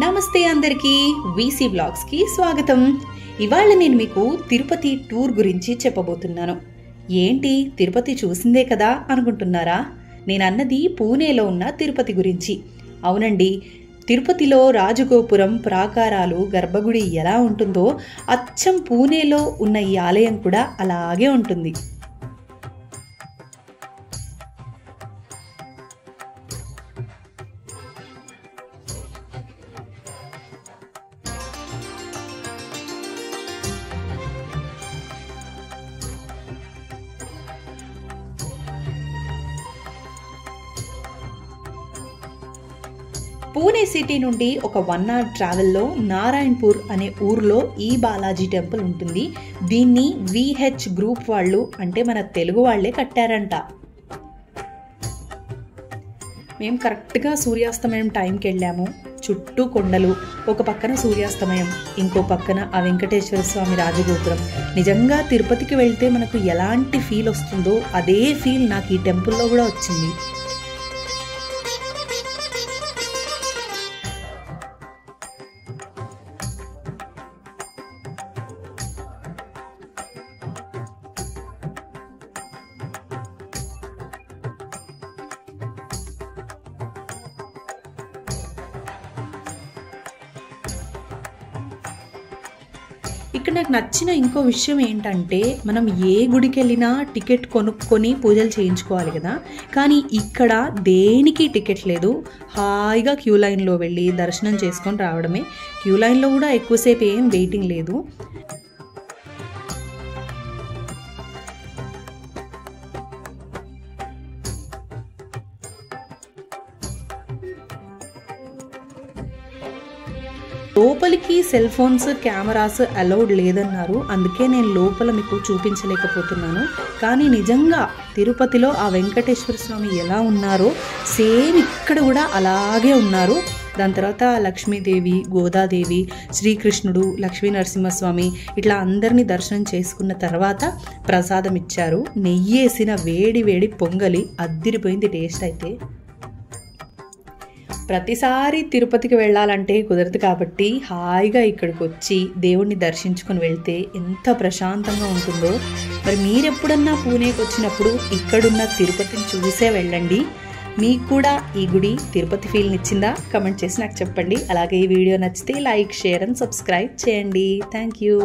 నమస్తే అందరికీ VC blogs కి స్వాగతం. ఇవాళ నేను మీకు తిరుపతి టూర్ గురించి చెప్పబోతున్నాను. ఏంటి తిరుపతి చూసిందే కదా అనుకుంటున్నారా? నేను అన్నది పూణేలో ఉన్న తిరుపతి గురించి. అవునండి, తిరుపతిలో రాజగోపురం, ప్రాకారాలు, గర్భగుడి ఎలా ఉంటుందో అచ్చం పూణేలో ఉన్న ఈ ఆలయం కూడా అలాగే ఉంటుంది. పూణే సిటీ నుండి ఒక 1 hour ట్రావెల్లో నారాయణపూర్ అనే ఊర్లో ఈ బాలాజీ టెంపుల్ ఉంటుంది. దీన్ని విహెచ్ గ్రూప్ వాళ్ళు, అంటే మన తెలుగు వాళ్లే కట్టారంట. మేము కరెక్ట్గా సూర్యాస్తమయం టైంకి వెళ్ళాము. చుట్టూ కొండలు, ఒక పక్కన సూర్యాస్తమయం, ఇంకో పక్కన ఆ వెంకటేశ్వర స్వామి రాజగోపురం. నిజంగా తిరుపతికి వెళ్తే మనకు ఎలాంటి ఫీల్ వస్తుందో అదే ఫీల్ నాకు ఈ టెంపుల్లో కూడా వచ్చింది. ఇక్కడ నాకు నచ్చిన ఇంకో విషయం ఏంటంటే, మనం ఏ గుడికి వెళ్ళినా టికెట్ కొనుక్కొని పూజలు చేయించుకోవాలి కదా, కానీ ఇక్కడ దేనికి టికెట్ లేదు. హాయిగా క్యూ లైన్లో వెళ్ళి దర్శనం చేసుకొని రావడమే. క్యూ లైన్లో కూడా ఎక్కువసేపు ఏం వెయిటింగ్ లేదు. లోపలికి సెల్ ఫోన్స్, కెమెరాస్ అలౌడ్ లేదన్నారు. అందుకే నేను లోపల మీకు చూపించలేకపోతున్నాను. కానీ నిజంగా తిరుపతిలో ఆ వెంకటేశ్వర స్వామి ఎలా ఉన్నారో సేమ్ ఇక్కడ కూడా అలాగే ఉన్నారు. దాని తర్వాత లక్ష్మీదేవి, గోదాదేవి, శ్రీకృష్ణుడు, లక్ష్మీ నరసింహస్వామి ఇట్లా అందరినీ దర్శనం చేసుకున్న తర్వాత ప్రసాదం ఇచ్చారు. నెయ్యి వేసిన వేడి వేడి పొంగలి అద్దిరిపోయింది టేస్ట్ అయితే. ప్రతిసారి తిరుపతికి వెళ్ళాలంటే కుదరదు కాబట్టి హాయిగా ఇక్కడికి వచ్చి దేవుణ్ణి దర్శించుకొని వెళ్తే ఎంత ప్రశాంతంగా ఉంటుందో. మరి మీరెప్పుడన్నా పూణేకి వచ్చినప్పుడు ఇక్కడున్న తిరుపతిని చూసే వెళ్ళండి. మీకు కూడా ఈ గుడి తిరుపతి ఫీల్ని ఇచ్చిందా? కమెంట్ చేసి నాకు చెప్పండి. అలాగే ఈ వీడియో నచ్చితే లైక్, షేర్ అండ్ సబ్స్క్రైబ్ చేయండి. Thank you.